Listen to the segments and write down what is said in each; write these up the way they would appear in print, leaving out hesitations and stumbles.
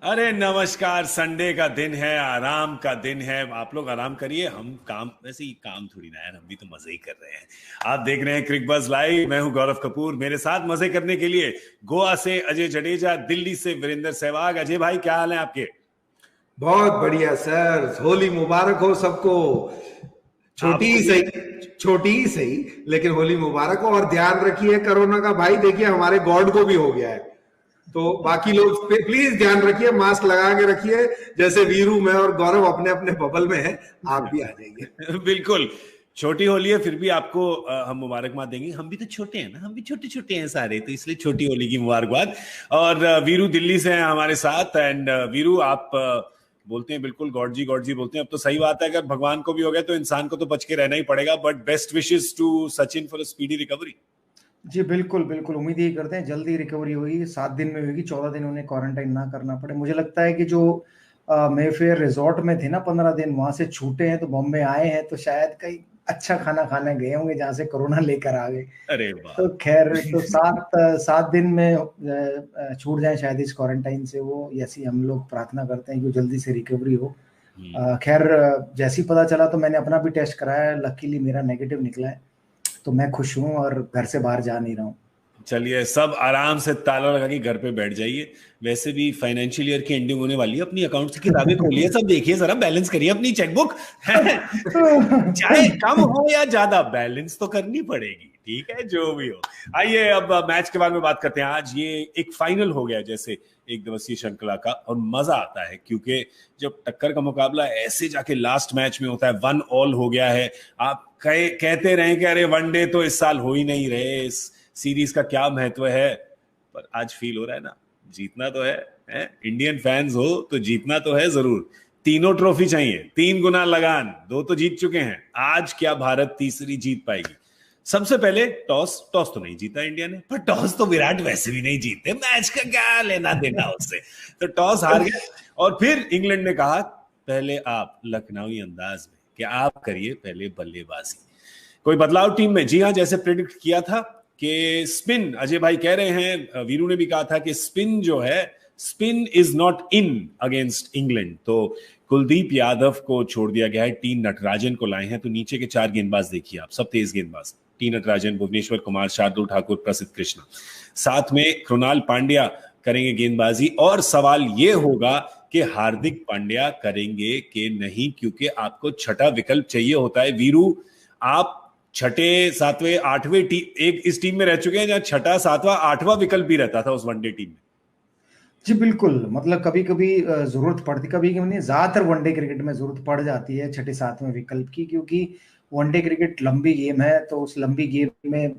अरे नमस्कार। संडे का दिन है, आराम का दिन है। आप लोग आराम करिए, हम काम, वैसे ही काम थोड़ी ना यार, हम भी तो मजे ही कर रहे हैं। आप देख रहे हैं क्रिक बज़ लाइव। मैं हूं गौरव कपूर, मेरे साथ मजे करने के लिए गोवा से अजय जडेजा, दिल्ली से वीरेंद्र सहवाग। अजय भाई, क्या हाल है आपके? बहुत बढ़िया सर। होली मुबारक हो सबको। छोटी आपको ही भी। सही, छोटी ही सही, लेकिन होली मुबारक हो। और ध्यान रखिए कोरोना का, भाई देखिए हमारे गॉड को भी हो गया है, तो बाकी लोग प्लीज ध्यान रखिए, मास्क लगा के रखिए। जैसे वीरू, मैं और गौरव अपने अपने बबल में हैं, आप भी आ जाइए। बिल्कुल। छोटी होली है, फिर भी आपको हम मुबारकबाद देंगे। हम भी तो छोटे हैं ना, हम भी छोटे छोटे हैं सारे, तो इसलिए छोटी होली की मुबारकबाद। और वीरू दिल्ली से हैं हमारे साथ। एंड वीरू, आप बोलते हैं बिल्कुल गॉड जी बोलते हैं। अब तो सही बात है, अगर भगवान को भी हो गया तो इंसान को तो बच के रहना ही पड़ेगा। But best wishes to Sachin for a speedy recovery. जी बिल्कुल बिल्कुल, उम्मीद यही करते हैं जल्दी रिकवरी होगी, 7 दिन में होगी, 14 दिन उन्हें क्वारंटाइन ना करना पड़े। मुझे लगता है कि जो मेफेयर रिजॉर्ट में थे ना 15 दिन, वहां से छूटे हैं तो बॉम्बे आए हैं, तो शायद कहीं अच्छा खाना खाने गए होंगे जहां से कोरोना लेकर आ गए। अरे वाह। तो खैर, तो 7 दिन में छूट जाए शायद इस क्वारंटाइन से वो, ऐसी हम लोग प्रार्थना करते हैं कि जल्दी से रिकवरी हो। खैर, जैसे ही पता चला तो मैंने अपना भी टेस्ट कराया, लकीली मेरा नेगेटिव निकला है, तो मैं खुश हूँ और घर से बाहर जा नहीं रहा हूँ। चलिए, सब आराम से ताला लगा के घर पे बैठ जाइए। वैसे भी फाइनेंशियल ईयर की एंडिंग होने वाली है, अपनी अकाउंट की किताबें खोलिए, सब देखिए, जरा बैलेंस करिए अपनी चेकबुक। चाहे कम हो या ज्यादा, बैलेंस तो करनी पड़ेगी। ठीक है, जो भी हो। आइए अब मैच के बारे में बात करते हैं। आज ये एक फाइनल हो गया जैसे एक दिवसीय श्रृंखला का, और मजा आता है क्योंकि जब टक्कर का मुकाबला ऐसे जाके लास्ट मैच में होता है। 1-1 हो गया है। आप कहते रहे कि अरे वनडे तो इस साल हो ही नहीं रहे, इस सीरीज का क्या महत्व है, पर आज फील हो रहा है ना, जीतना तो है? इंडियन फैंस हो तो जीतना तो है जरूर। तीनों ट्रॉफी चाहिए, 3 गुना लगान, 2 तो जीत चुके हैं। आज क्या भारत तीसरी जीत पाएगी? सबसे पहले टॉस तो नहीं जीता इंडिया ने, पर टॉस तो विराट वैसे भी नहीं जीते, मैच का क्या लेना देना उससे। तो टॉस हार गए, और फिर इंग्लैंड ने कहा पहले आप लखनऊ अंदाज में कि आप करिए पहले बल्लेबाजी। कोई बदलाव टीम में? जी हाँ, जैसे प्रेडिक्ट किया था कि स्पिन, अजय भाई कह रहे हैं, वीरू ने भी कहा था कि स्पिन जो है, spin is not in against England. तो कुलदीप यादव को छोड़ दिया गया है, टी नटराजन को लाए हैं। तो नीचे के 4 गेंदबाज देखिए आप, सब तेज गेंदबाज। टी नटराजन, भुवनेश्वर कुमार, शार्दुल ठाकुर, प्रसिद्ध कृष्णा, साथ में कृणाल पांड्या करेंगे गेंदबाजी। और सवाल यह होगा कि हार्दिक पांड्या करेंगे कि नहीं, क्योंकि आपको छठा विकल्प चाहिए होता है। वीरू, आप छठे, सातवें, आठवें एक इस टीम में रह चुके हैं जहां छठा, सातवां, आठवां विकल्प भी रहता था उस वनडे टीम में। जी बिल्कुल, मतलब कभी कभी जरूरत पड़ती, कभी कभी नहीं, ज्यादातर वनडे क्रिकेट में जरूरत पड़ जाती है छठे सातवें विकल्प की, क्योंकि वनडे क्रिकेट लंबी गेम है। तो उस लंबी गेम में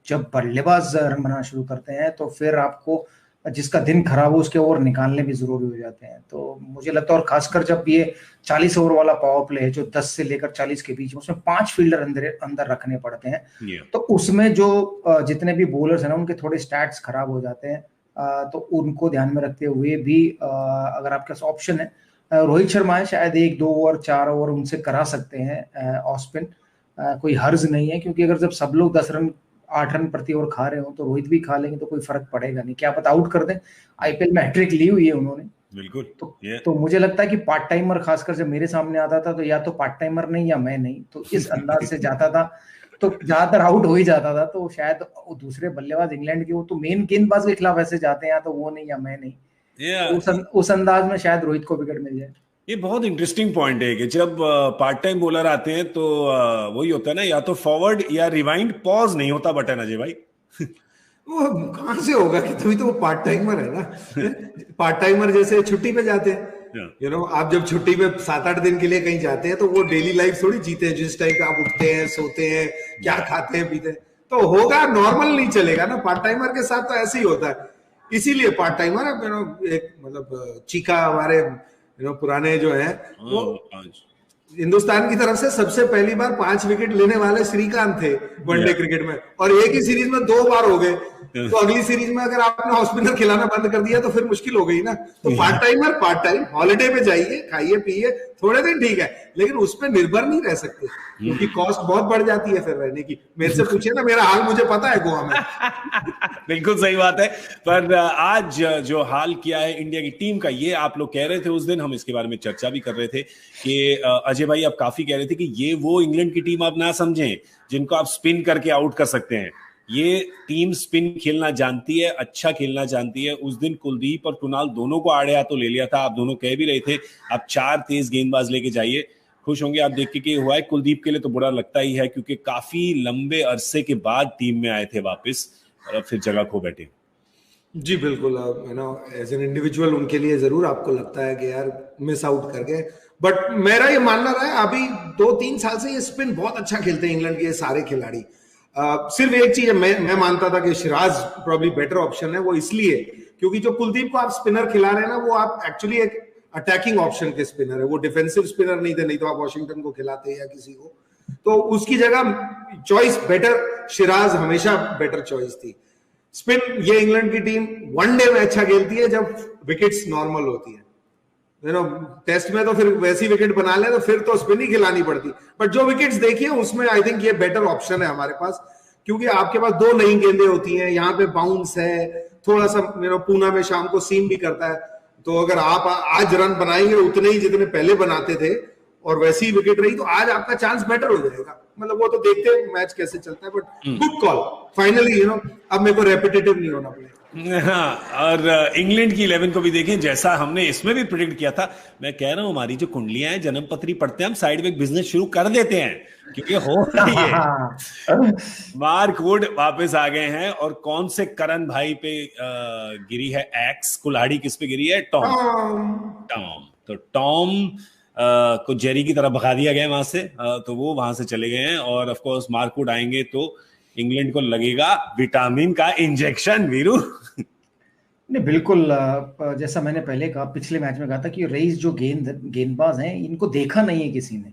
जब बल्लेबाज रन बनाना शुरू करते हैं तो फिर आपको जिसका दिन खराब हो उसके ओवर निकालने भी जरूरी हो जाते हैं। तो मुझे लगता है, और खासकर जब ये 40 ओवर वाला पावर प्ले है जो 10 से लेकर 40 के बीच में, उसमें 5 फील्डर अंदर रखने पड़ते हैं। तो उसमें जो जितने भी बॉलर्स हैं ना, उनके थोड़े स्टैट्स खराब हो जाते हैं। तो उनको ध्यान में रखते हुए भी अगर आपके पास ऑप्शन है, रोहित शर्मा है, शायद 1-2 ओवर 4 ओवर उनसे करा सकते हैं ऑफ स्पिन। कोई हर्ज नहीं है, क्योंकि अगर जब सब लोग 10 रन 8 रन प्रति ओवर खा रहे हो तो रोहित भी खा लेंगे तो कोई फर्क पड़ेगा नहीं, क्या पता आउट कर दें। आईपीएल में हैट्रिक ली हुई है उन्होंने। बिल्कुल। तो मुझे लगता है कि पार्ट टाइमर, खासकर जब मेरे सामने आता था तो या तो पार्ट टाइमर नहीं या मैं नहीं, तो इस अंदाज से जाता था तो ज्यादातर आउट हो ही जाता था। तो शायद वो दूसरे बल्लेबाज इंग्लैंड के, वो तो मेन गेंदबाज के खिलाफ ऐसे जाते हैं, या तो वो नहीं या मैं नहीं। उस अंदाज में शायद रोहित को विकेट मिल जाए। ये बहुत इंटरेस्टिंग पॉइंट है कि जब पार्ट टाइम बॉलर आते हैं तो वही होता है ना, या तो फॉरवर्ड या रिवाइंड, पॉज नहीं होता बटन, अजय भाई। वो कहां से होगा कि तभी तो वो पार्ट टाइमर है ना। पार्ट टाइमर जैसे छुट्टी पे जाते हैं, आप जब छुट्टी पे 7-8 दिन के लिए कहीं जाते हैं तो वो डेली लाइफ थोड़ी जीते हैं, जिस टाइम पे आप उठते हैं, सोते हैं, क्या खाते हैं, पीते हैं। तो होगा, नॉर्मल नहीं चलेगा ना। पार्ट टाइमर के साथ तो ऐसे ही होता है, इसीलिए पार्ट टाइमर है। एक मतलब चीका हमारे पुराने जो है, वो हिंदुस्तान की तरफ से सबसे पहली बार 5 विकेट लेने वाले श्रीकांत थे वनडे क्रिकेट में, और एक ही सीरीज में 2 बार हो गए। तो अगली सीरीज में अगर आपने ऑफ स्पिनर खिलाना बंद कर दिया तो फिर मुश्किल हो गई ना। तो पार्ट टाइम हॉलिडे पे जाइए, खाइए पिए थोड़े दिन ठीक है, लेकिन उस पर निर्भर नहीं रह सकते क्योंकि कॉस्ट बहुत बढ़ जाती है फिर रहने की। मेरे से पूछिए ना, मेरा हाल मुझे पता है गोवा में। बिल्कुल सही बात है। पर आज जो हाल किया है इंडिया की टीम का, ये आप लोग कह रहे थे उस दिन, हम इसके बारे में चर्चा भी कर रहे थे कि अजय भाई आप काफी कह रहे थे कि ये वो इंग्लैंड की टीम आप ना समझें जिनको आप स्पिन करके आउट कर सकते हैं। ये टीम स्पिन खेलना जानती है, अच्छा खेलना जानती है। उस दिन कुलदीप और कुणाल दोनों को आड़े हाथों ले लिया था। आप दोनों कह भी रहे थे आप 4 तेज गेंदबाज लेके जाइए। खुश होंगे आप देख के कि हुआ है। कुलदीप के लिए तो बुरा लगता ही है क्योंकि काफी लंबे अरसे के बाद टीम में आए थे वापस और अब फिर जगह खो बैठे। जी बिल्कुल, एज एन इंडिविजुअल उनके लिए जरूर आपको लगता है कि यार मिस आउट कर गए, बट मेरा ये मानना रहा है अभी 2-3 साल से ये स्पिन बहुत अच्छा खेलते हैं इंग्लैंड के सारे खिलाड़ी। सिर्फ एक चीज है, मैं मानता था कि सिराज प्रॉब्ली बेटर ऑप्शन है, वो इसलिए क्योंकि जो कुलदीप को आप स्पिनर खिला रहे हैं ना, वो आप एक्चुअली एक अटैकिंग ऑप्शन के स्पिनर है, वो डिफेंसिव स्पिनर नहीं थे, नहीं तो आप वॉशिंगटन को खिलाते या किसी को। तो उसकी जगह चॉइस बेटर, सिराज हमेशा बेटर चॉइस थी। स्पिन ये इंग्लैंड की टीम वनडे में अच्छा खेलती है जब विकेट्स नॉर्मल होती है। टेस्ट में तो फिर वैसी विकेट बना ले तो फिर तो स्पिन ही खिलानी पड़ती, बट जो विकेट्स देखिए उसमें आई थिंक ये बेटर ऑप्शन है हमारे पास, क्योंकि आपके पास 2 नई गेंदें होती हैं, यहाँ पे बाउंस है, थोड़ा सा पूना में शाम को सीम भी करता है। तो अगर आप आज रन बनाएंगे उतने ही जितने पहले बनाते थे और वैसी विकेट रही तो आज आपका चांस बेटर हो जाएगा। मतलब वो तो देखते हैं मैच कैसे चलता है, बट गुड कॉल फाइनली, अब मेरे को रेपिटेटिव नहीं होना पड़ेगा। हाँ, और इंग्लैंड की 11 को भी देखें, जैसा हमने इसमें भी प्रेडिक्ट किया था। मैं कह रहा हूं हमारी जो कुंडलियां हैं, जन्म पत्री पढ़ते हैं हम, साइड में एक बिजनेस शुरू कर देते हैं क्योंकि हो रही है। मार्क वुड वापस आ गए हैं और कौन से करण भाई पे गिरी है एक्स कुल्हाड़ी, किस पे गिरी है? टॉम। तो टॉम को जेरी की तरफ भगा दिया गया वहां से, तो वो वहां से चले गए हैं। और ऑफ कोर्स मार्क वुड आएंगे तो इंग्लैंड को लगेगा विटामिन का इंजेक्शन। वीरू नहीं, बिल्कुल जैसा मैंने पहले कहा, पिछले मैच में कहा था कि रईस जो गेंदबाज हैं इनको देखा नहीं है किसी ने,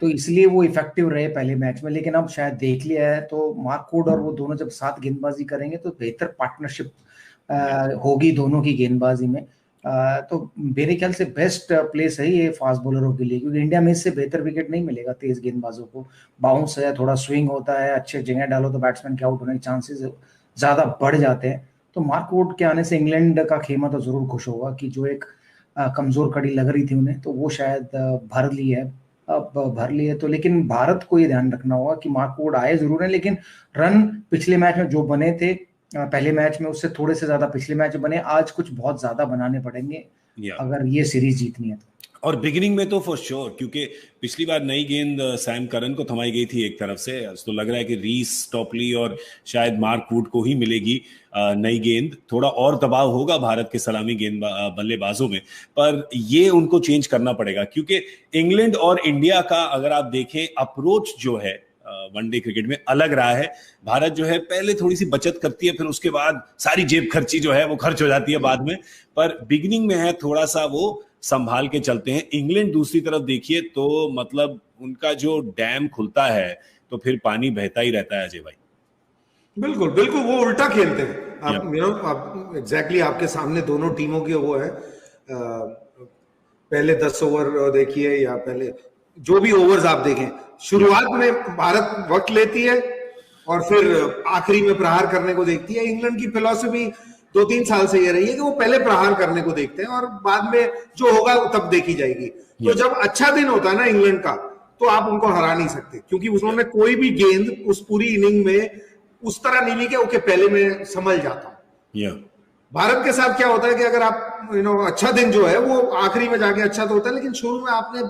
तो इसलिए वो इफेक्टिव रहे पहले मैच में, लेकिन अब शायद देख लिया है। तो मार्क वुड और वो दोनों जब साथ गेंदबाजी करेंगे तो बेहतर पार्टनरशिप होगी दोनों की गेंदबाजी में। तो मेरे ख्याल से बेस्ट प्लेस है ये फास्ट बॉलरों के लिए, क्योंकि इंडिया में इससे बेहतर विकेट नहीं मिलेगा तेज गेंदबाजों को। बाउंस है, थोड़ा स्विंग होता है, अच्छे जगह डालो तो बैट्समैन के आउट होने के चांसेस ज्यादा बढ़ जाते हैं। तो मार्क वुड के आने से इंग्लैंड का खेमा तो जरूर खुश होगा कि जो एक कमजोर कड़ी लग रही थी उन्हें, तो वो शायद भर ली है। अब भर ली है तो, लेकिन भारत को ये ध्यान रखना होगा कि मार्क वुड आए जरूर है, लेकिन रन पिछले मैच में जो बने थे पहले मैच में उससे थोड़े से ज्यादा पिछले मैच में बने, आज कुछ बहुत ज्यादा बनाने पड़ेंगे अगर ये सीरीज जीतनी है तो। और बिगिनिंग में तो फॉर श्योर, क्योंकि पिछली बार नई गेंद सैम करन को थमाई गई थी एक तरफ से, तो लग रहा है कि रीस टॉपली और शायद मार्क वुड को ही मिलेगी नई गेंद। थोड़ा और दबाव होगा भारत के सलामी गेंद बल्लेबाजों में, पर ये उनको चेंज करना पड़ेगा क्योंकि इंग्लैंड और इंडिया का अगर आप देखें अप्रोच जो है वनडे क्रिकेट में अलग रहा है। भारत जो है पहले थोड़ी सी बचत करती है, फिर उसके बाद सारी जेब खर्ची जो है वो खर्च हो जाती है बाद में, पर बिगिनिंग में है थोड़ा सा वो संभाल के चलते हैं। इंग्लैंड दूसरी तरफ देखिए तो मतलब उनका जो डैम खुलता है तो फिर पानी बहता ही रहता है। अजय भाई बिल्कुल बिल्कुल, वो उल्टा खेलते हैं। आप एग्जैक्टली आपके सामने दोनों टीमों के वो है, पहले 10 ओवर देखिए या पहले जो भी ओवर्स आप देखें, शुरुआत में भारत वक्त लेती है और फिर आखिरी में प्रहार करने को देखती है। इंग्लैंड की फिलॉसफी 2-3 साल से ये रही है कि वो पहले प्रहार करने को देखते हैं और बाद में जो होगा तब देखी जाएगी। तो जब अच्छा दिन होता है ना इंग्लैंड का, तो आप उनको हरा नहीं सकते, क्योंकि उन्होंने कोई भी गेंद उस पूरी इनिंग में उस तरह नहीं ली कि ओके पहले मैं संभल जाता हूं। भारत के साथ क्या होता है कि अगर आप अच्छा दिन जो है वो आखिरी में जाके अच्छा तो होता है, लेकिन शुरू में आपने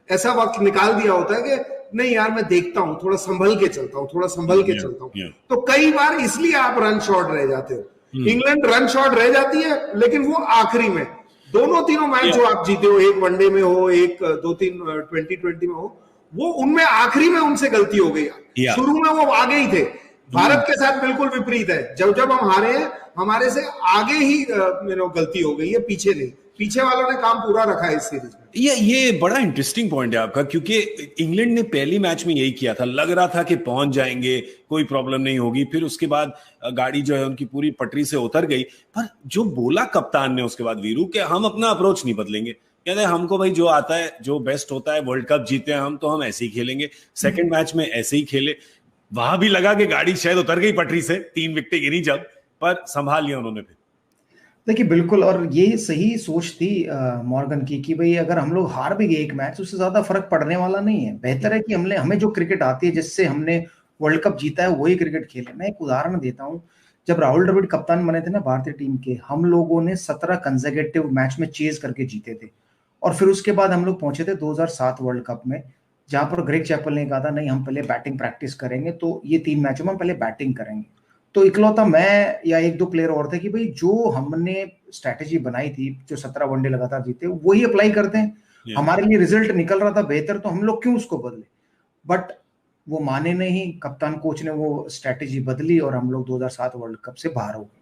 ऐसा वक्त निकाल दिया होता है कि नहीं यार मैं देखता हूं, थोड़ा संभल के चलता हूं, थोड़ा संभल के चलता हूं। तो कई बार इसलिए आप रन शॉर्ट रह जाते हो। इंग्लैंड रन शॉर्ट रह जाती है, लेकिन वो आखिरी में दोनों तीनों मैच जो आप जीते हो, एक वनडे में हो, एक 2-3 2020 में हो, वो उनमें आखिरी में उनसे गलती हो गई। शुरू में वो आगे ही थे। भारत के साथ बिल्कुल विपरीत है, जब हम हारे हैं हमारे से आगे ही गलती हो गई है, पीछे नहीं। पीछे वालों ने काम पूरा रखा है इस सीरीज में। ये बड़ा इंटरेस्टिंग पॉइंट है आपका, क्योंकि इंग्लैंड ने पहली मैच में यही किया था, लग रहा था कि पहुंच जाएंगे, कोई प्रॉब्लम नहीं होगी, फिर उसके बाद गाड़ी जो है उनकी पूरी पटरी से उतर गई। पर जो बोला कप्तान ने उसके बाद वीरू कि हम अपना अप्रोच नहीं बदलेंगे, कहते हमको भाई जो आता है, जो बेस्ट होता है, वर्ल्ड कप जीते हैं हम, तो हम ऐसे ही खेलेंगे, सेकंड मैच में ऐसे ही खेले। वहां भी लगा कि गाड़ी शायद उतर गई पटरी से, 3 विकेटें गिरी जब, पर संभाल लिया उन्होंने फिर। देखिए बिल्कुल, और ये सही सोच थी मॉर्गन की कि भाई अगर हम लोग हार भी गए एक मैच, उससे ज्यादा फर्क पड़ने वाला नहीं है। बेहतर है कि हमें जो क्रिकेट आती है, जिससे हमने वर्ल्ड कप जीता है, वही क्रिकेट खेले। मैं एक उदाहरण देता हूँ, जब राहुल द्रविड़ कप्तान बने थे ना भारतीय टीम के, हम लोगों ने 17 कंसेक्यूटिव मैच में चेज करके जीते थे। और फिर उसके बाद हम लोग पहुंचे थे 2007 वर्ल्ड कप में, जहां पर ग्रेग चैपल ने कहा था नहीं हम पहले बैटिंग प्रैक्टिस करेंगे, तो ये 3 मैचों में हम पहले बैटिंग करेंगे। तो इकलौता मैं या 1-2 प्लेयर और थे कि भाई जो हमने स्ट्रैटेजी बनाई थी, जो 17 वनडे लगातार जीते, वही अप्लाई करते हैं। हमारे लिए रिजल्ट निकल रहा था बेहतर, तो हम लोग क्यों उसको बदले। बट वो माने नहीं, कप्तान कोच ने वो स्ट्रैटेजी बदली और हम लोग 2007 वर्ल्ड कप से बाहर हो गए।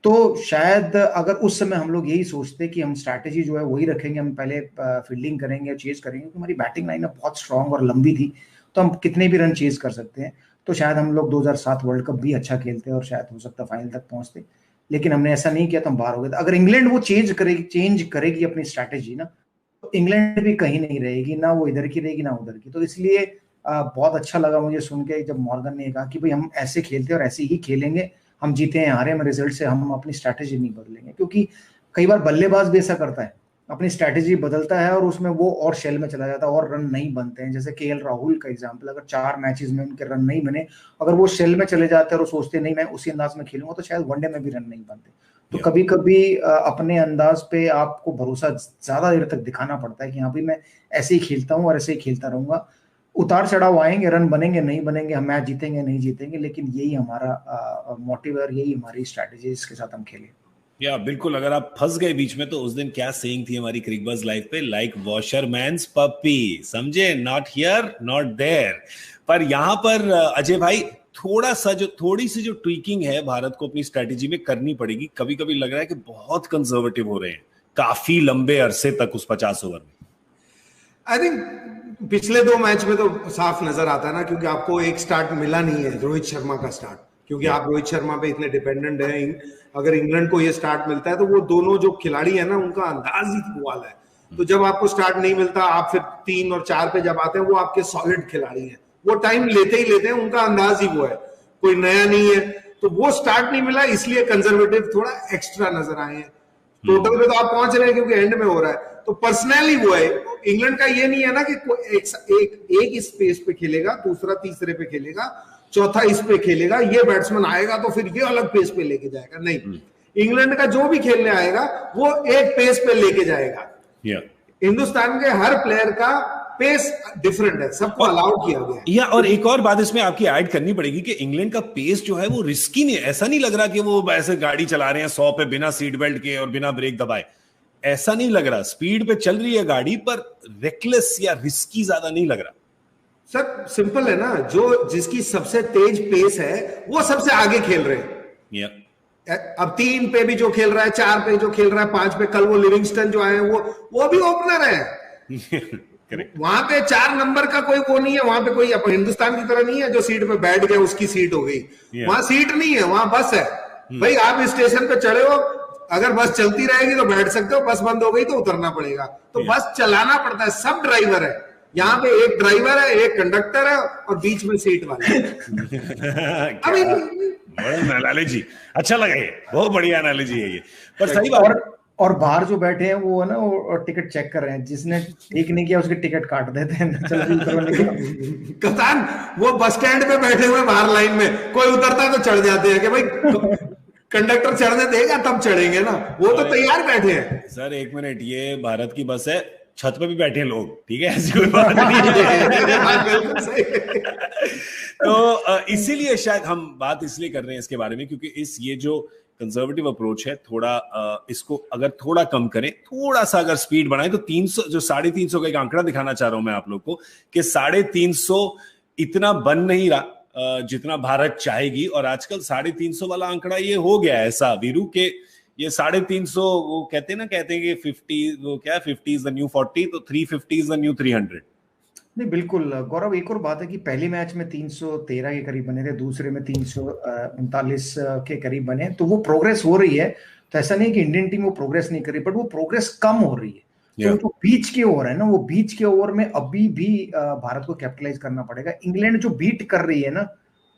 तो शायद अगर उस समय हम लोग यही सोचते कि हम स्ट्रैटेजी जो है वही रखेंगे, हम पहले फील्डिंग करेंगे, चेज करेंगे, तो हमारी बैटिंग लाइन बहुत स्ट्रांग और लंबी थी, तो हम कितने भी रन चेज कर सकते हैं, तो शायद हम लोग 2007 वर्ल्ड कप भी अच्छा खेलते और शायद हो सकता फाइनल तक पहुंचते। लेकिन हमने ऐसा नहीं किया, तो हम बाहर हो गए। अगर इंग्लैंड वो चेंज करेगी अपनी स्ट्रैटेजी ना, तो इंग्लैंड भी कहीं नहीं रहेगी, ना वो इधर की रहेगी ना उधर की। तो इसलिए बहुत अच्छा लगा मुझे सुन के जब मॉर्गन ने कहा कि भाई हम ऐसे खेलते और ऐसे ही खेलेंगे, हम जीते हैं हारे हम रिजल्ट से, हम अपनी स्ट्रैटेजी नहीं बदलेंगे। क्योंकि कई बार बल्लेबाज भी ऐसा करता है, अपनी स्ट्रैटेजी बदलता है और उसमें वो और शेल में चला जाता है और रन नहीं बनते हैं। जैसे केएल राहुल का एग्जांपल, अगर 4 मैचेस में उनके रन नहीं बने, अगर वो शेल में चले जाते हैं और सोचते नहीं मैं उसी अंदाज में खेलूंगा, तो शायद वनडे में भी रन नहीं बनते। तो कभी कभी अपने अंदाज पे आपको भरोसा ज्यादा देर तक दिखाना पड़ता है कि हाँ भाई मैं ऐसे ही खेलता हूँ और ऐसे ही खेलता रहूंगा। उतार चढ़ाव आएंगे, रन बनेंगे नहीं बनेंगे, हम मैच जीतेंगे नहीं जीतेंगे, लेकिन यही हमारा मोटिव है और यही हमारी स्ट्रैटेजी, इसके साथ हम खेलें। या बिल्कुल, अगर आप फंस गए बीच में, तो उस दिन क्या सेइंग थी हमारी क्रिकबज़ लाइव पे, लाइक वॉशरमैन्स पप्पी, समझे, नॉट हियर नॉट देयर। पर यहां पर अजय भाई थोड़ी सी जो ट्वीकिंग है भारत को अपनी स्ट्रेटेजी में करनी पड़ेगी। कभी कभी लग रहा है कि बहुत कंजर्वेटिव हो रहे हैं काफी लंबे अरसे तक उस 50 ओवर में। आई थिंक पिछले 2 मैच में तो साफ नजर आता है ना, क्योंकि आपको एक स्टार्ट मिला नहीं है रोहित शर्मा का स्टार्ट, क्योंकि आप रोहित शर्मा पे इतने डिपेंडेंट हैं। अगर इंग्लैंड को ये स्टार्ट मिलता है तो वो दोनों जो खिलाड़ी है ना, उनका अंदाज ही वाला है। तो जब आपको स्टार्ट नहीं मिलता, आप फिर 3 और 4 पे जब आते हैं, वो आपके सॉलिड खिलाड़ी हैं, वो टाइम लेते ही लेते हैं, उनका अंदाज ही वो है, कोई नया नहीं है। तो वो स्टार्ट नहीं मिला, इसलिए कंजर्वेटिव थोड़ा एक्स्ट्रा नजर आए हैं। टोटल पे तो आप पहुंच रहे हैं क्योंकि एंड में हो रहा है, तो पर्सनली वो है। इंग्लैंड का ये नहीं है ना कि एक इस पेस पे खेलेगा, दूसरा तीसरे पे खेलेगा, चौथा इस पे खेलेगा, ये बैट्समैन आएगा तो फिर ये अलग पेस पे लेके जाएगा, नहीं। इंग्लैंड का जो भी खेलने आएगा वो एक पेस पे लेके जाएगा। हिंदुस्तान के हर प्लेयर का पेस डिफरेंट है, सबको अलाउ किया गया है। और एक और बात इसमें आपकी ऐड करनी पड़ेगी कि इंग्लैंड का पेस जो है वो रिस्की नहीं है। ऐसा नहीं लग रहा कि वो ऐसे गाड़ी चला रहे हैं 100 पे बिना सीट बेल्ट के और बिना ब्रेक दबाए, ऐसा नहीं लग रहा। स्पीड पे चल रही है गाड़ी, पर रेकलेस या रिस्की ज्यादा नहीं लग रहा। सर सिंपल है ना, जो जिसकी सबसे तेज पेस है वो सबसे आगे खेल रहे हैं। अब 3 पे भी जो खेल रहा है, 4 पे जो खेल रहा है, 5 पे, कल वो लिविंगस्टन जो आए हैं वो भी ओपनर है। वहां पे 4 नंबर का कोई वो नहीं है, वहां पे कोई हिंदुस्तान की तरह नहीं है जो सीट पे बैठ गया उसकी सीट हो गई। वहां सीट नहीं है, वहां बस है। भाई आप स्टेशन पे चढ़े हो, अगर बस चलती रहेगी तो बैठ सकते हो, बस बंद हो गई तो उतरना पड़ेगा। तो बस चलाना पड़ता है, सब ड्राइवर है यहाँ पे, एक ड्राइवर है, एक कंडक्टर है और बीच में सीट वाला है। एनालॉजी अच्छा लगा, ये बहुत बढ़िया एनालॉजी है ये। पर सही बात, और बाहर जो बैठे हैं वो है ना, वो टिकट चेक कर रहे हैं, जिसने ठीक नहीं किया उसके टिकट काट देते हैं। कप्तान वो बस स्टैंड पे बैठे हुए बाहर लाइन में, कोई उतरता है तो चढ़ जाते हैं कि भाई कंडक्टर चढ़ने देगा तब चढ़ेंगे ना, वो तो तैयार बैठे हैं। सर 1 मिनट, ये भारत की बस है, छत पे भी बैठे हैं लोग, ठीक है, ऐसी कोई बात नहीं है। तो इसीलिए शायद हम बात इसलिए कर रहे हैं इसके बारे में, क्योंकि ये जो कंजर्वेटिव अप्रोच है, थोड़ा इसको अगर थोड़ा कम करें, थोड़ा सा अगर स्पीड बढ़ाएं, तो 300 जो 350 का एक आंकड़ा दिखाना चाह रहा हूं मैं आप लोग को, कि 350 इतना बन नहीं रहा जितना भारत चाहेगी। और आजकल 350 वाला आंकड़ा ये हो गया है ऐसा वीरू के, ये 350 वो कहते हैं ना, कहते हैं कि 50 वो क्या 50 इज द न्यू 40, तो 350 इज द न्यू 300। नहीं बिल्कुल गौरव, एक और बात है कि पहले मैच में 313 के करीब बने थे, दूसरे में 339 के करीब बने, तो वो प्रोग्रेस हो रही है। तो ऐसा नहीं कि इंडियन टीम वो प्रोग्रेस नहीं कर रही, बट वो प्रोग्रेस कम हो रही है। तो जो बीच के ओवर है ना, वो बीच के ओवर में अभी भी भारत को कैपिटलाइज करना पड़ेगा। इंग्लैंड जो बीट कर रही है ना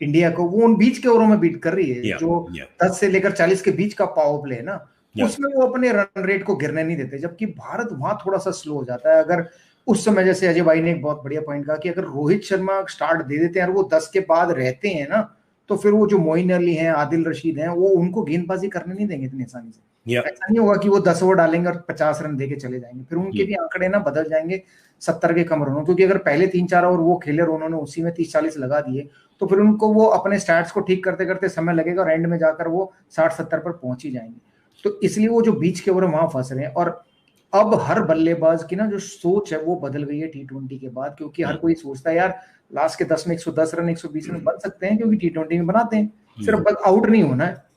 इंडिया को, वो उन बीच के ओवरों में बीट कर रही है। जो 10 से लेकर 40 के बीच का पावर प्ले है ना, उसमें वो अपने रन रेट को गिरने नहीं देते, जबकि भारत वहां थोड़ा सा स्लो हो जाता है। अगर उस समय, जैसे अजय भाई ने एक बहुत बढ़िया पॉइंट कहा कि अगर रोहित शर्मा स्टार्ट दे देते हैं और वो 10 के बाद रहते हैं ना, तो फिर वो जो मोइन अली हैं, आदिल रशीद हैं, वो उनको गेंदबाजी करने नहीं देंगे इतनी आसानी से। ऐसा नहीं होगा कि वो 10 ओवर डालेंगे और 50 रन देके चले जाएंगे, फिर उनके भी आंकड़े ना बदल जाएंगे 70 के कम रनों, क्योंकि अगर पहले 3-4 ओवर वो खेले और उन्होंने उसी में 30-40 लगा दिए, तो फिर उनको वो अपने स्टैट्स को ठीक करते करते समय लगेगा और एंड में जाकर वो 60-70 पर पहुंच ही जाएंगे। तो इसलिए वो जो बीच के ओवर वहां फंस रहे हैं। और अब हर बल्लेबाज की ना जो सोच है वो बदल गई है T20 के बाद, क्योंकि हर कोई सोचता है यार लास्ट के 10 में 110 रन 120 रन बन सकते हैं, क्योंकि T20 में बनाते हैं, सिर्फ आउट नहीं होना है।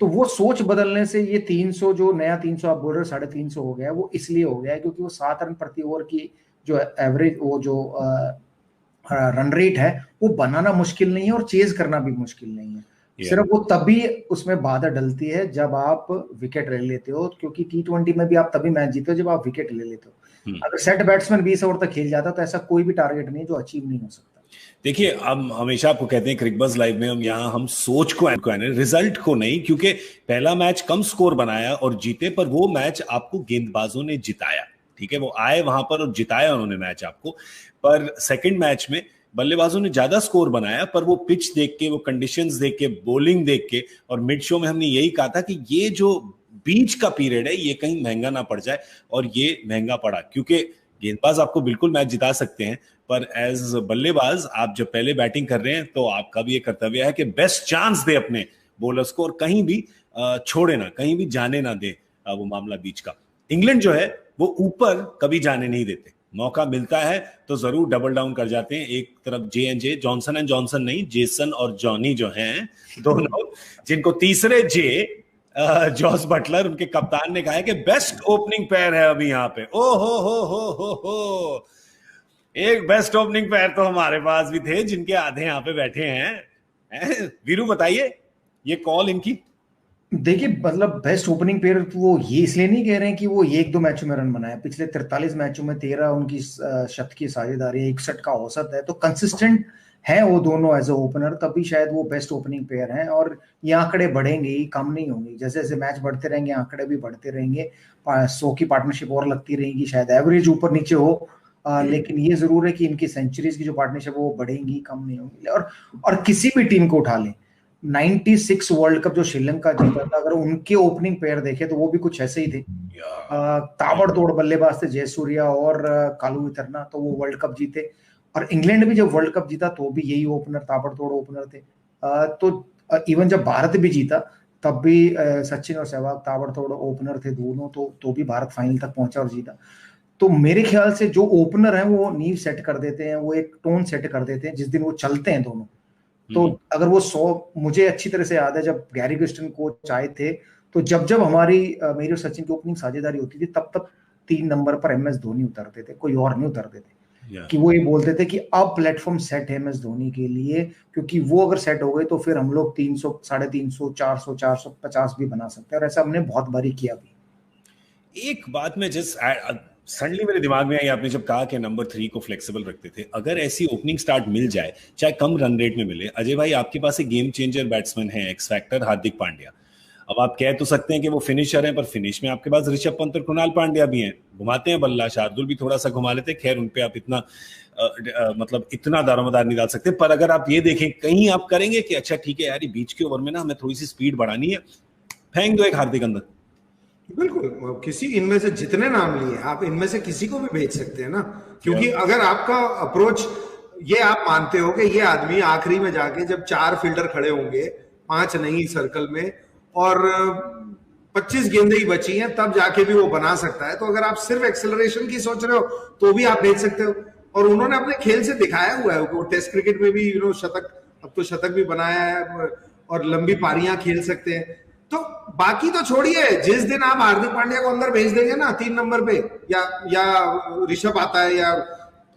तो वो सोच बदलने से ये 300 जो नया 300 आप बोल रहे हो 350 हो गया है, वो इसलिए हो गया है क्योंकि वो 7 रन प्रति ओवर की जो एवरेज, वो जो रन रेट है वो बनाना मुश्किल नहीं है और चेज करना भी मुश्किल नहीं है। सिर्फ वो तभी उसमें बाधा डलती है जब आप विकेट ले लेते हो, क्योंकि T20 में भी आप तभी मैच जीते हो जब आप विकेट ले लेते हो। अगर सेट बैट्समैन 20 ओवर तक खेल जाता तो ऐसा कोई भी टारगेट नहीं जो अचीव नहीं हो सकता। देखिए, हम हमेशा आपको कहते हैं क्रिकबज़ लाइव में, हम सोच को रिजल्ट को नहीं, क्योंकि पहला मैच कम स्कोर बनाया और जीते, पर वो मैच आपको गेंदबाजों ने जिताया। ठीक है, वो आए वहां पर और जिताया उन्होंने मैच आपको। पर सेकंड मैच में बल्लेबाजों ने ज्यादा स्कोर बनाया, पर वो पिच देख के, वो कंडीशंस देख के, बॉलिंग देख के, और मिड शो में हमने यही कहा था कि ये जो बीच का पीरियड है ये कहीं महंगा ना पड़ जाए, और ये महंगा पड़ा। क्योंकि गेंदबाज आपको बिल्कुल मैच जिता सकते हैं, पर एज बल्लेबाज आप जब पहले बैटिंग कर रहे हैं तो आपका भी ये कर्तव्य है कि बेस्ट चांस दे अपने बॉलर्स को, और कहीं भी छोड़े ना, कहीं भी जाने ना दे वो मामला बीच का। इंग्लैंड जो है वो ऊपर कभी जाने नहीं देते, मौका मिलता है तो जरूर डबल डाउन कर जाते हैं। एक तरफ J&J, जॉनसन एंड जॉनसन नहीं, जेसन और जॉनी जो हैं दोनों, जिनको तीसरे जे जॉस बटलर, उनके कप्तान ने कहा है कि बेस्ट ओपनिंग पेयर है अभी यहाँ पे। ओ हो, एक बेस्ट ओपनिंग पेयर तो हमारे पास भी थे जिनके आधे यहाँ पे बैठे हैं। वीरू बताइए ये कॉल इनकी। देखिए, मतलब बेस्ट ओपनिंग पेयर वो ये इसलिए नहीं कह रहे हैं कि वो 1-2 मैचों में रन बनाया, पिछले 43 मैचों में 13 उनकी शतकीय साझेदारी है, 61 का औसत है, तो कंसिस्टेंट है वो दोनों एज ए ओपनर, तभी शायद वो बेस्ट ओपनिंग पेयर हैं। और ये आंकड़े बढ़ेंगे ही, कम नहीं होंगे। जैसे जैसे मैच बढ़ते रहेंगे आंकड़े भी बढ़ते रहेंगे, 100 की पार्टनरशिप और लगती रहेगी, शायद एवरेज ऊपर नीचे हो, लेकिन ये जरूर है कि इनकी सेंचुरीज की जो पार्टनरशिप है वो बढ़ेंगी, कम नहीं होंगी। और किसी भी टीम को उठा लें, 96 वर्ल्ड कप जो श्रीलंका जीता था, अगर उनके ओपनिंग पेयर देखे तो वो भी कुछ ऐसे ही थे, ताबड़तोड़ बल्लेबाज थे, जयसूर्या और कालू वितरना, तो वो वर्ल्ड कप जीते। और इंग्लैंड भी जब वर्ल्ड कप जीता तो भी यही ओपनर, ताबड़तोड़ ओपनर थे। तो इवन जब भारत भी जीता तब भी सचिन और सहवाग ताबड़तोड़ ओपनर थे दोनों, तो भी भारत फाइनल तक पहुंचा और जीता। तो मेरे ख्याल से जो ओपनर है वो नींव सेट कर देते हैं, वो एक टोन सेट कर देते हैं जिस दिन वो चलते हैं दोनों। तो अगर वो 100, मुझे अच्छी तरह से याद है जब गैरी क्रिस्टन कोच आए थे, तो जब हमारी मेरी और सचिन की ओपनिंग साझेदारी होती थी, तब 3 नंबर पर MS धोनी उतरते थे, कोई और नहीं उतरते थे। कि वो ये बोलते थे कि अब प्लेटफॉर्म सेट है MS धोनी के लिए, क्योंकि वो अगर सेट हो गए तो फिर हम लोग 300, 350, 400, 450 भी बना सकते हैं, और ऐसा हमने बहुत बारी किया भी। एक बात में सडनली मेरे दिमाग में आई, आपने जब कहा कि नंबर 3 को फ्लेक्सिबल रखते थे, अगर ऐसी ओपनिंग स्टार्ट मिल जाए, चाहे कम रन रेट में मिले, अजय भाई आपके पास एक गेम चेंजर बैट्समैन है, एक्स फैक्टर हार्दिक पांड्या। अब आप कह तो सकते हैं कि वो फिनिशर हैं, पर फिनिश में आपके पास ऋषभ पंत और कृणाल पांड्या भी हैं, घुमाते हैं बल्ला, शार्दुल भी थोड़ा सा घुमा लेते हैं। खैर उन पे आप इतना मतलब इतना दारोमदार नहीं डाल सकते, पर अगर आप ये देखें, कहीं आप करेंगे कि अच्छा ठीक है यार, ये बीच के ओवर में ना हमें थोड़ी सी स्पीड बढ़ानी है, फेंक दो एक हार्दिक अंदर। बिल्कुल, किसी इनमें से जितने नाम लिए आप इनमें से किसी को भी भेज सकते हैं ना, क्योंकि अगर आपका अप्रोच ये आप मानते हो कि ये आदमी आखिरी में जाके जब 4 फील्डर खड़े होंगे, 5 नहीं सर्कल में, और 25 गेंदें ही बची हैं, तब जाके भी वो बना सकता है। तो अगर आप सिर्फ एक्सेलरेशन की सोच रहे हो तो भी आप भेज सकते हो। और उन्होंने अपने खेल से दिखाया हुआ है, वो टेस्ट क्रिकेट में भी शतक, अब तो शतक भी बनाया है, और लंबी पारियां खेल सकते हैं। तो बाकी तो छोड़िए, जिस दिन आप हार्दिक पांड्या को अंदर भेज देंगे ना 3 नंबर पे, या ऋषभ आता है, या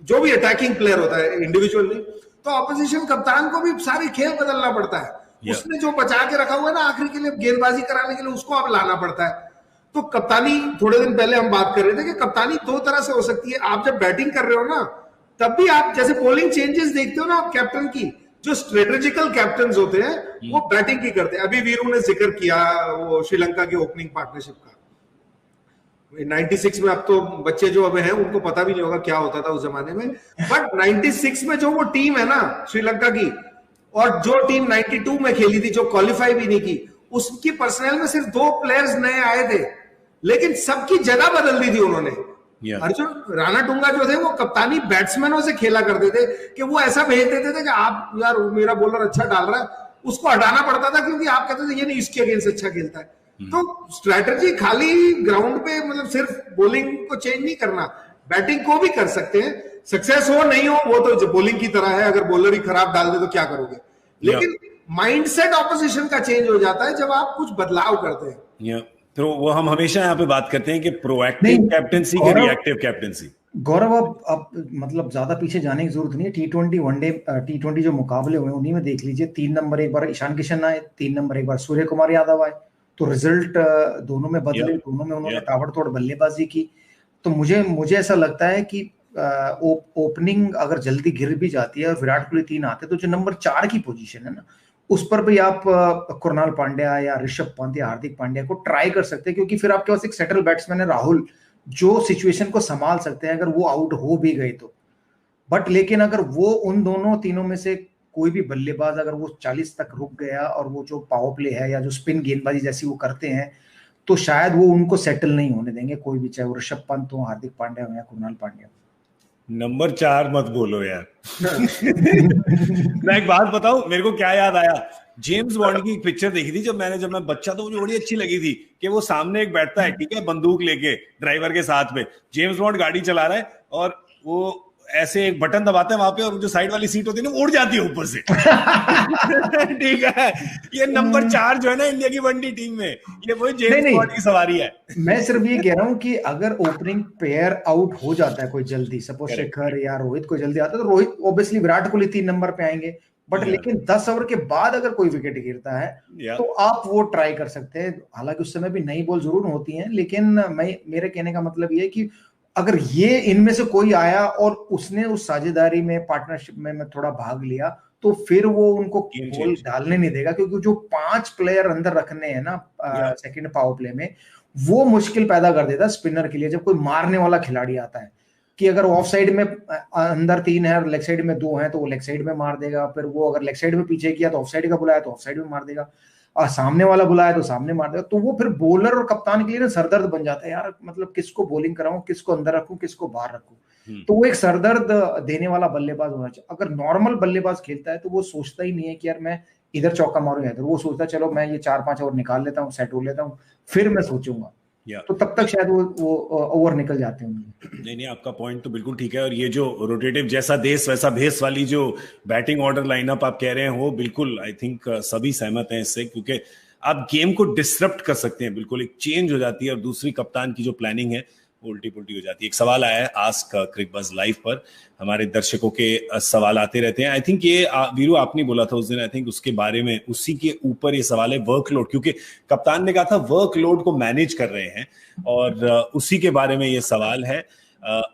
जो भी अटैकिंग प्लेयर होता है इंडिविजुअली, तो ऑपोजिशन कप्तान को भी सारी खेल बदलना पड़ता है। उसने जो बचा के रखा हुआ है ना आखिरी के लिए गेंदबाजी कराने के लिए, उसको अब लाना पड़ता है। तो कप्तानी, थोड़े दिन पहले हम बात कर रहे थे कि कप्तानी 2 तरह से हो सकती है। आप जब बैटिंग कर रहे हो ना, तब भी आप जैसे बॉलिंग चेंजेस देखते हो ना आप कैप्टन की, जो स्ट्रेटेजिकल कैप्टन होते हैं वो बैटिंग की करते हैं। अभी वीरू ने जिक्र किया वो श्रीलंका की ओपनिंग पार्टनरशिप का 96 में। अब तो बच्चे जो अब हैं उनको पता भी नहीं होगा क्या होता था उस जमाने में, बट 96 में जो वो टीम है ना श्रीलंका की, और जो टीम 92 में खेली थी जो क्वालिफाई भी नहीं की, उसकी पर्सनल में सिर्फ 2 प्लेयर्स नए आए थे, लेकिन सबकी जगह बदल दी थी उन्होंने। अर्जुन रानाटुंगा जो थे वो कप्तानी बैट्समैनों से खेला करते थे कि वो ऐसा भेज देते थे कि आप यार मेरा बॉलर अच्छा डाल रहा है, उसको हटाना पड़ता था क्योंकि आप कहते थे ये नहीं इसके अगेंस्ट अच्छा खेलता है। तो स्ट्रैटेजी खाली ग्राउंड पे मतलब सिर्फ बॉलिंग को चेंज नहीं करना, बैटिंग को भी कर सकते हैं। सक्सेस हो नहीं हो वो तो बॉलिंग की तरह है, अगर बॉलर ही खराब डाल दे तो क्या करोगे, लेकिन माइंडसेट ऑपोजिशन का चेंज हो जाता है जब आप कुछ बदलाव करते हैं। तो वो हम हमेशा यहाँ पे बात करते हैं कि प्रोएक्टिव कैप्टेंसी की रिएक्टिव कैप्टेंसी। गौरव अब मतलब ज्यादा पीछे जाने की जरूरत नहीं है। T20 वनडे T20 जो मुकाबले हुए उन्हीं में देख लीजिए, 3 नंबर एक बार ईशान किशन आए, 3 नंबर एक बार सूर्य कुमार यादव आए, तो रिजल्ट दोनों में बदले, दोनों में उन्होंने ताबड़तोड़ बल्लेबाजी की। तो मुझे ऐसा लगता है कि ओपनिंग अगर जल्दी गिर भी जाती है और विराट कोहली 3 आते, तो जो नंबर 4 की पोजीशन है ना, उस पर भी आप कृणाल पांड्या या ऋषभ पंत या हार्दिक पांड्या को ट्राई कर सकते हैं, क्योंकि फिर आपके पास एक सेटल बैट्समैन है राहुल, जो सिचुएशन को संभाल सकते हैं अगर वो आउट हो भी गए तो। बट लेकिन अगर वो उन दोनों तीनों में से कोई भी बल्लेबाज अगर वो 40 तक रुक गया और वो जो पावर प्ले है या जो स्पिन गेंदबाजी जैसी वो करते हैं, तो शायद वो उनको सेटल नहीं होने देंगे कोई भी, चाहे वो ऋषभ पंत हो, हार्दिक पांड्या हो या कृणाल पांड्या। नंबर 4 मत बोलो यार। मैं एक बात बताऊं, मेरे को क्या याद आया, जेम्स बॉन्ड की एक पिक्चर देखी थी जब मैं बच्चा, तो मुझे बड़ी अच्छी लगी थी कि वो सामने एक बैठता है, ठीक है, बंदूक लेके ड्राइवर के साथ में, जेम्स बॉन्ड गाड़ी चला रहा है और वो ऐसे एक बटन दबाते हैं वहां पे और जो साइड वाली सीट होती है ना उड़ जाती है ऊपर से। ठीक है, ये नंबर 4 जो है ना इंडिया की वनडे टीम में, ये वही जेम्स बॉन्ड की सवारी है। मैं सिर्फ ये कह रहा हूँ कि अगर ओपनिंग पेयर आउट हो जाता है कोई जल्दी, सपोज शेखर या रोहित को जल्दी आता है, तो रोहित ऑब्वियसली विराट कोहली 3 नंबर पे आएंगे, बट लेकिन 10 ओवर के बाद अगर कोई विकेट गिरता है तो आप वो ट्राई कर सकते हैं। हालांकि उस समय भी नई बॉल जरूर होती हैं, लेकिन मेरे कहने का मतलब ये है कि अगर ये इनमें से कोई आया और उसने उस साझेदारी में, पार्टनरशिप में थोड़ा भाग लिया, तो फिर वो उनको बॉल डालने नहीं देगा, क्योंकि जो 5 प्लेयर अंदर रखने हैं ना सेकंड पावर प्ले में, वो मुश्किल पैदा कर देता है स्पिनर के लिए। जब कोई मारने वाला खिलाड़ी आता है कि अगर ऑफ साइड में अंदर 3 है और लेग साइड में 2 हैं, तो वो लेग साइड में मार देगा, फिर वो अगर लेग साइड में पीछे किया तो ऑफ साइड का बुलाया तो ऑफ साइड में मार देगा, और सामने वाला बुलाया तो सामने मार देगा। तो वो फिर बॉलर और कप्तान के लिए ना सरदर्द बन जाता है यार, मतलब किसको बॉलिंग कराऊं, किसको अंदर रखूं, किसको बाहर रखूं। तो वो एक सरदर्द देने वाला बल्लेबाज होना चाहिए। अगर नॉर्मल बल्लेबाज खेलता है तो वो सोचता ही नहीं है कि यार मैं इधर चौका मारूं या इधर, वो सोचता है चलो मैं ये 4-5 ओवर निकाल लेता हूँ, सेट हो लेता हूँ, फिर मैं सोचूंगा। तो तब तक शायद वो ओवर निकल जाते होंगे। नहीं, आपका पॉइंट तो बिल्कुल ठीक है, और ये जो रोटेटिव जैसा देश वैसा भेस वाली जो बैटिंग ऑर्डर लाइनअप आप कह रहे हैं, वो बिल्कुल आई थिंक सभी सहमत हैं इससे, क्योंकि आप गेम को डिसरप्ट कर सकते हैं, बिल्कुल एक चेंज हो जाती है और दूसरी कप्तान की जो प्लानिंग है वो उल्टी पुल्टी हो जाती है। एक सवाल आया है आस्क क्रिकबज़ लाइव पर, हमारे दर्शकों के सवाल आते रहते हैं। आई थिंक ये वीरू आपने बोला था उस दिन, आई थिंक उसके बारे में, उसी के ऊपर ये सवाल है, वर्कलोड, क्योंकि कप्तान ने कहा था वर्कलोड को मैनेज कर रहे हैं, और उसी के बारे में ये सवाल है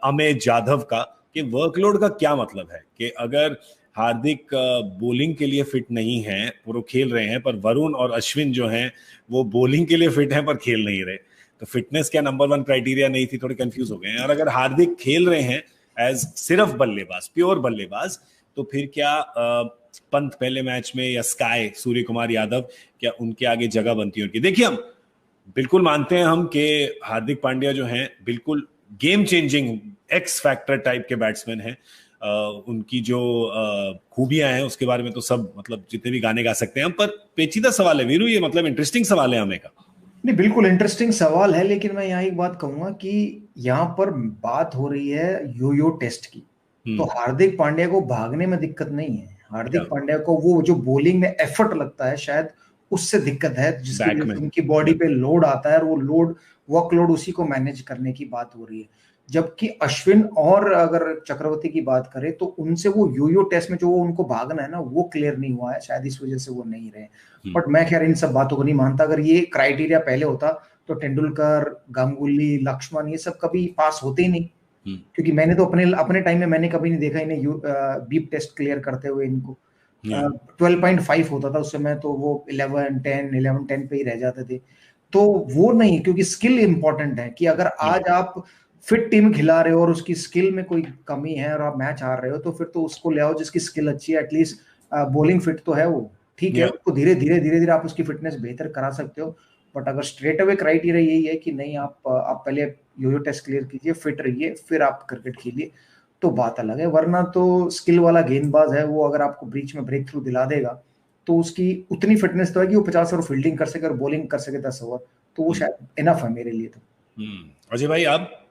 अमेय जाधव का कि वर्कलोड का क्या मतलब है, कि अगर हार्दिक बॉलिंग के लिए फिट नहीं है, वो खेल रहे हैं, पर वरुण और अश्विन जो हैं वो बॉलिंग के लिए फिट हैं पर खेल नहीं रहे, तो फिटनेस क्या नंबर 1 क्राइटेरिया नहीं थी? थोड़े कंफ्यूज हो गए हैं। और अगर हार्दिक खेल रहे हैं एज सिर्फ बल्लेबाज, प्योर बल्लेबाज, तो फिर क्या पंत पहले मैच में या स्काई सूर्य कुमार यादव, क्या उनके आगे जगह बनती है उनकी? देखिए, हम बिल्कुल मानते हैं हम कि हार्दिक पांड्या जो हैं बिल्कुल game changing x factor type के बैट्समैन हैं। उनकी जो खूबियां हैं उसके बारे में तो सब, मतलब जितने भी गाने गा सकते हैं हम, पर पेचीदा सवाल है वीरू, ये मतलब इंटरेस्टिंग सवाल है हमें का। नहीं, बिल्कुल इंटरेस्टिंग सवाल है, लेकिन मैं यहाँ एक बात कहूंगा कि यहाँ पर बात हो रही है यो टेस्ट की। तो हार्दिक पांड्या को भागने में दिक्कत नहीं है, हार्दिक पांड्या को वो जो बॉलिंग में एफर्ट लगता है शायद उससे दिक्कत है, जिसकी वजह से उनकी बॉडी पे लोड आता है और वो वर्कलोड उसी को मैनेज करने की बात हो रही है। जबकि अश्विन और अगर चक्रवर्ती की बात करें तो उनसे वो यो टेस्ट में जो उनको भागना है ना, वो क्लियर नहीं हुआ है, शायद इस वजह से वो नहीं रहे। बट मैं खैर इन सब बातों को नहीं मानता। अगर ये क्राइटेरिया पहले होता तो तेंदुलकर, गांगुली, लक्ष्मण ये सब कभी पास होते ही नहीं, क्योंकि मैंने तो अपने टाइम में मैंने कभी नहीं देखा इन्हें बीप टेस्ट क्लियर करते हुए। इनको 12.5 होता था उस समय, तो वो 11-10 पे ही रह जाते थे। तो वो नहीं, क्योंकि स्किल इंपॉर्टेंट है कि अगर आज आप फिट टीम खिला रहे हो और उसकी स्किल में कोई कमी है और आप मैच हार रहे हो, तो फिर तो उसको ले आओ जिसकी स्किल अच्छी है, एटलीस्ट बॉलिंग फिट तो है वो, ठीक है, उसको धीरे धीरे आप उसकी फिटनेस बेहतर करा सकते हो। बट अगर स्ट्रेट अवे क्राइटेरिया यही है कि नहीं, आप पहले यो टेस्ट क्लियर कीजिए, फिट रहिए, फिर आप क्रिकेट खेलिए, तो बात अलग है। वरना तो स्किल वाला गेंदबाज है वो, अगर आपको बीच में ब्रेक थ्रू दिला देगा तो उसकी उतनी फिटनेस तो है कि वो 50 ओवर फील्डिंग कर सके और बॉलिंग कर सके 10 ओवर, तो वो शायद इनफ है मेरे लिए। तो अजय भाई आप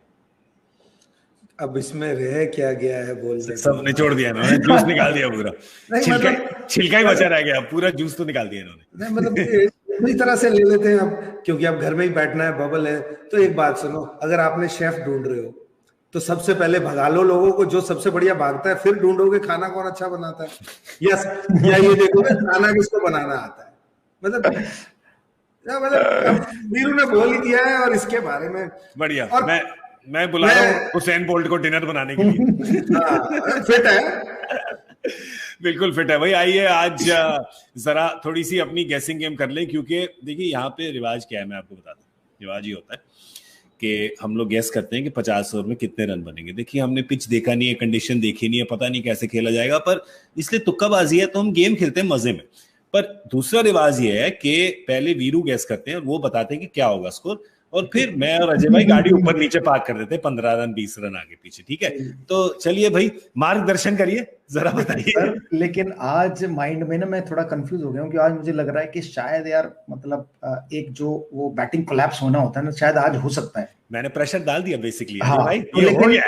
अब इसमें रह क्या गया है बोल दे, सब निचोड़ दिया इन्होंने, जूस निकाल दिया पूरा, छिलका ही बचा रह गया, पूरा जूस तो निकाल दिया इन्होंने। मतलब पूरी तरह से ले लेते हैं अब, क्योंकि अब घर में ही बैठना है, बबल है। तो एक बात सुनो, अगर आपने शेफ ढूंढ रहे हो तो सबसे पहले भगा लो लोगों को जो सबसे बढ़िया भागता है, फिर ढूंढोगे खाना कौन अच्छा बनाता है, या ये देखोगे खाना किसको बनाना आता है। मतलब वीरू ने बोल ही दिया है, और इसके बारे में बढ़िया। और मैं बुला रहा हूँ हुसैन बोल्ट को डिनर बनाने के लिए। फिट है, बिल्कुल फिट है भाई। आइए आज जरा थोड़ी सी अपनी गेसिंग गेम कर ले, क्योंकि देखिए यहाँ पे रिवाज क्या है मैं आपको बताता हूँ। रिवाज ये होता है कि हम लोग गेस करते हैं कि 50 ओवर में कितने रन बनेंगे। देखिए हमने पिच देखा नहीं है, कंडीशन देखी नहीं है, पता नहीं कैसे खेला जाएगा, पर इसलिए तुक्काबाजी है तो हम गेम खेलते हैं मजे में। पर दूसरा रिवाज ये है कि पहले वीरू गेस करते हैं और वो बताते हैं कि क्या होगा स्कोर, और फिर मैं और अजय भाई गाड़ी ऊपर नीचे पार्क कर देते हैं 15 रन 20 रन आगे पीछे, ठीक है। तो चलिए भाई मार्गदर्शन करिए, जरा बताइए। लेकिन आज माइंड में ना मैं थोड़ा कंफ्यूज हो गया हूँ कि आज मुझे लग रहा है कि शायद यार मतलब एक जो वो बैटिंग कोलैप्स होना होता है ना, शायद आज हो सकता है। मैंने प्रेशर डाल दिया बेसिकली। हाँ, भाई तो ये हो गया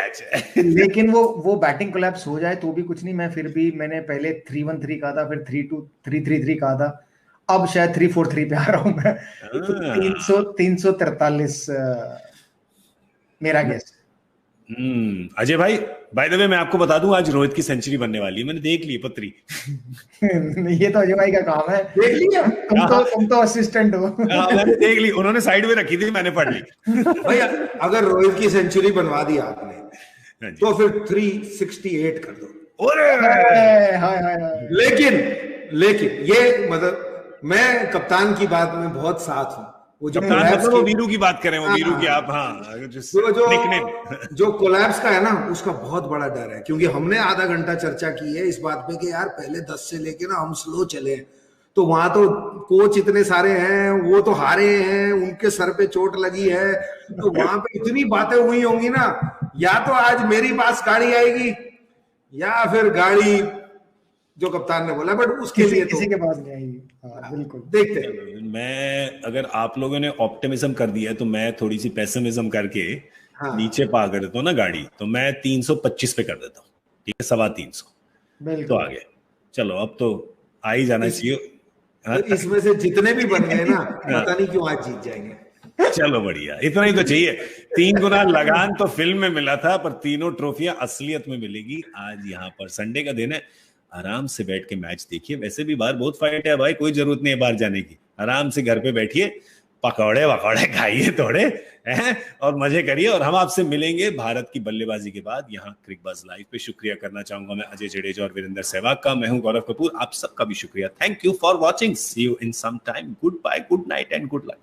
लेकिन वो बैटिंग कोलैप्स हो जाए तो भी कुछ नहीं, मैं फिर भी मैंने पहले 3-1-3 कहा था, फिर 3-2-3-3-3 कहा था, अब शायद 3-4-3 पे आ रहा हूं मैं। तो 343 मेरा गेस। अजय भाई बाय द वे मैं आपको बता दूं आज रोहित की सेंचुरी बनने वाली है, मैंने देख ली पत्री। ये तो अजय भाई का काम है, देख लिया तुम तो असिस्टेंट हो। मैंने देख ली, उन्होंने साइड में रखी थी, मैंने पढ़ ली। भाई अगर रोहित की सेंचुरी बनवा दी आपने तो फिर 368 कर दो। लेकिन ये मतलब मैं कप्तान की बात में बहुत साथ हूं। वो जो वो वीरू की बात करें, वो वीरू की आप जो कोलैप्स का है ना, उसका बहुत बड़ा डर है, क्योंकि हमने आधा घंटा चर्चा की है इस बात पे कि यार पहले 10 से लेके ना हम स्लो चले, तो वहां तो कोच इतने सारे हैं, वो तो हारे हैं, उनके सर पे चोट लगी है, तो वहां पे इतनी बातें हुई होंगी ना, या तो आज मेरी पास गाड़ी आएगी या फिर गाड़ी जो कप्तान ने बोला, बट उसके लिए किसी के पास नहीं आएगी। बिल्कुल देखते हैं। मैं अगर आप लोगों ने ऑप्टिमिज्म कर दिया है तो मैं थोड़ी सी पेसिमिज्म करके नीचे पा कर देता हूँ ना गाड़ी, तो मैं 325 पे कर देता हूँ, ठीक है, 325 तो आगे चलो, अब तो आ ही जाना चाहिए। तो इसमें से जितने भी बन गए ना, पता नहीं क्यों आज जीत जाएंगे। चलो बढ़िया, इतना ही तो चाहिए। 3 गुना लगान तो फिल्म में मिला था, पर तीनों ट्रॉफियां असलियत में मिलेगी आज। यहाँ पर संडे का दिन है, आराम से बैठ के मैच देखिए। वैसे भी बाहर बहुत फाइट है भाई, कोई जरूरत नहीं है बाहर जाने की, आराम से घर पे बैठिए, पकौड़े वकौड़े खाइए थोड़े हैं और मजे करिए। और हम आपसे मिलेंगे भारत की बल्लेबाजी के बाद यहाँ क्रिकबज़ लाइव पे। शुक्रिया करना चाहूंगा मैं अजय जडेजा और वीरेंद्र सहवाग का। मैं हूं गौरव कपूर, आप सबका भी शुक्रिया। Thank you for watching, see you in some time, good bye, good night and good luck.